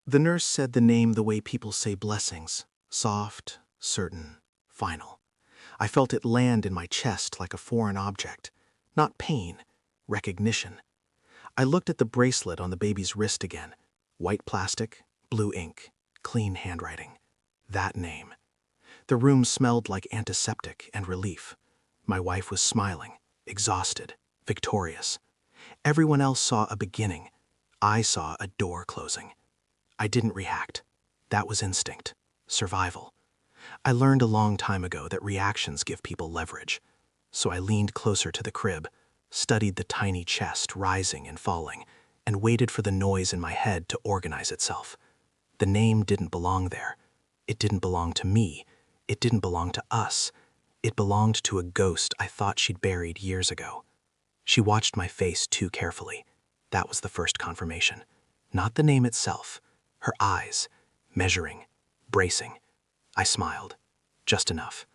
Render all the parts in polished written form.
The nurse said the name the way people say blessings, soft, certain, final. I felt it land in my chest like a foreign object. Not pain, recognition. I looked at the bracelet on the baby's wrist again. White plastic, blue ink, clean handwriting. That name. The room smelled like antiseptic and relief. My wife was smiling, exhausted, victorious. Everyone else saw a beginning. I saw a door closing. I didn't react. That was instinct. Survival. I learned a long time ago that reactions give people leverage. So I leaned closer to the crib, studied the tiny chest rising and falling, and waited for the noise in my head to organize itself. The name didn't belong there. It didn't belong to me. It didn't belong to us. It belonged to a ghost I thought she'd buried years ago. She watched my face too carefully. That was the first confirmation. Not the name itself. Her eyes, measuring, bracing. I smiled. Just enough.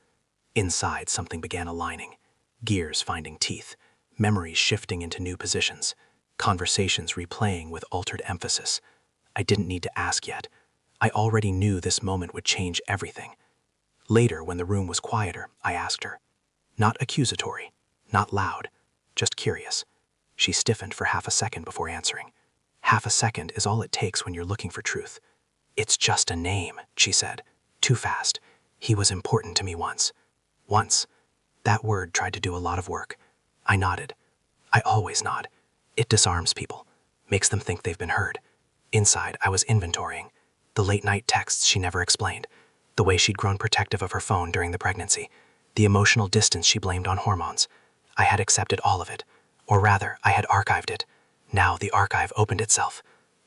Inside, something began aligning. Gears finding teeth. Memories shifting into new positions. Conversations replaying with altered emphasis. I didn't need to ask yet. I already knew this moment would change everything. Later, when the room was quieter, I asked her. Not accusatory, not loud, just curious. She stiffened for half a second before answering. Half a second is all it takes when you're looking for truth. It's just a name, she said. Too fast. He was important to me once. Once. That word tried to do a lot of work. I nodded. I always nod. It disarms people, makes them think they've been heard. Inside, I was inventorying. The late-night texts she never explained. The way she'd grown protective of her phone during the pregnancy. The emotional distance she blamed on hormones. I had accepted all of it. Or rather, I had archived it. Now the archive opened itself.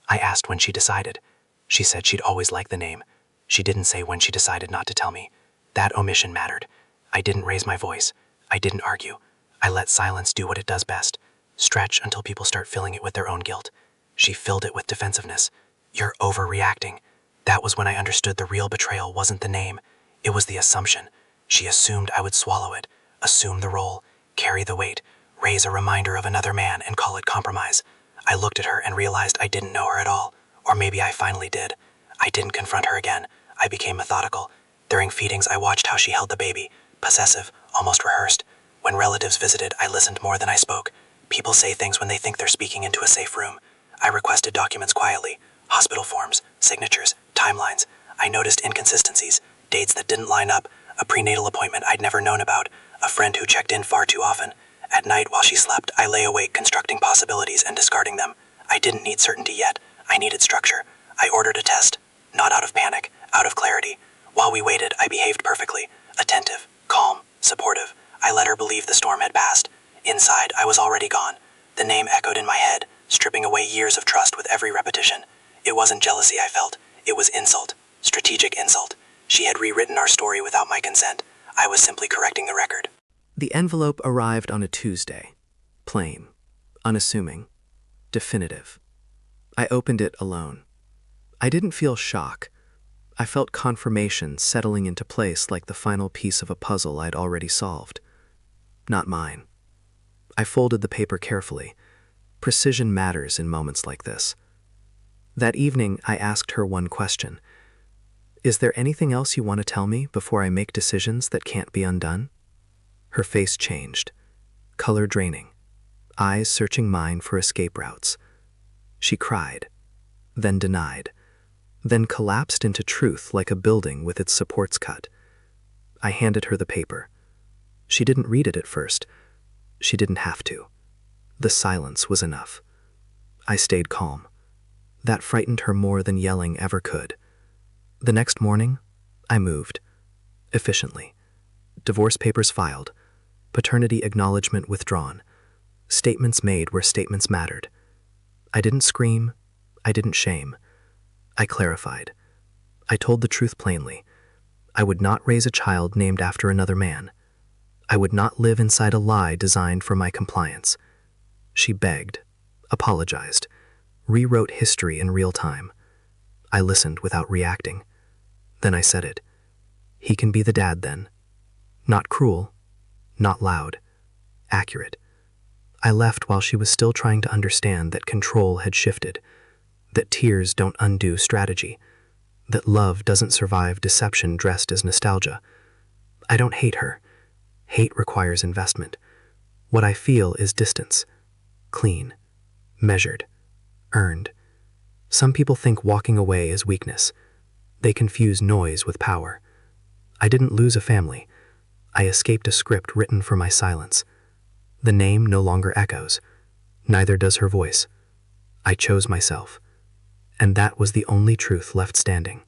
I asked when she decided. She said she'd always liked the name. She didn't say when she decided not to tell me. That omission mattered. I didn't raise my voice. I didn't argue. I let silence do what it does best. Stretch until people start filling it with their own guilt. She filled it with defensiveness. You're overreacting. That was when I understood the real betrayal wasn't the name. It was the assumption. She assumed I would swallow it, assume the role, carry the weight, raise a reminder of another man and call it compromise. I looked at her and realized I didn't know her at all. Or maybe I finally did. I didn't confront her again. I became methodical. During feedings, I watched how she held the baby, possessive, almost rehearsed. When relatives visited, I listened more than I spoke. People say things when they think they're speaking into a safe room. I requested documents quietly, hospital forms, signatures, timelines. I noticed inconsistencies, dates that didn't line up, a prenatal appointment I'd never known about, a friend who checked in far too often. At night, while she slept, I lay awake constructing possibilities and discarding them. I didn't need certainty yet. I needed structure. I ordered a test, not out of panic, out of clarity. While we waited, I behaved perfectly, attentive, calm, supportive. I let her believe the storm had passed. Inside, I was already gone. The name echoed in my head, stripping away years of trust with every repetition. It wasn't jealousy I felt. It was insult. Strategic insult. She had rewritten our story without my consent. I was simply correcting the record. The envelope arrived on a Tuesday. Plain, unassuming, definitive. I opened it alone. I didn't feel shock. I felt confirmation settling into place like the final piece of a puzzle I'd already solved. Not mine. I folded the paper carefully. Precision matters in moments like this. That evening, I asked her one question. Is there anything else you want to tell me before I make decisions that can't be undone? Her face changed, color draining, eyes searching mine for escape routes. She cried, then denied, then collapsed into truth like a building with its supports cut. I handed her the paper. She didn't read it at first. She didn't have to. The silence was enough. I stayed calm. That frightened her more than yelling ever could. The next morning, I moved. Efficiently. Divorce papers filed. Paternity acknowledgement withdrawn. Statements made where statements mattered. I didn't scream. I didn't shame. I clarified. I told the truth plainly. I would not raise a child named after another man. I would not live inside a lie designed for my compliance. She begged, apologized, rewrote history in real time. I listened without reacting. Then I said it. He can be the dad then. Not cruel, not loud, accurate. I left while she was still trying to understand that control had shifted. that tears don't undo strategy, that love doesn't survive deception dressed as nostalgia. I don't hate her. Hate requires investment. What I feel is distance. Clean. Measured. Earned. Some people think walking away is weakness. They confuse noise with power. I didn't lose a family. I escaped a script written for my silence. The name no longer echoes. Neither does her voice. I chose myself. And that was the only truth left standing.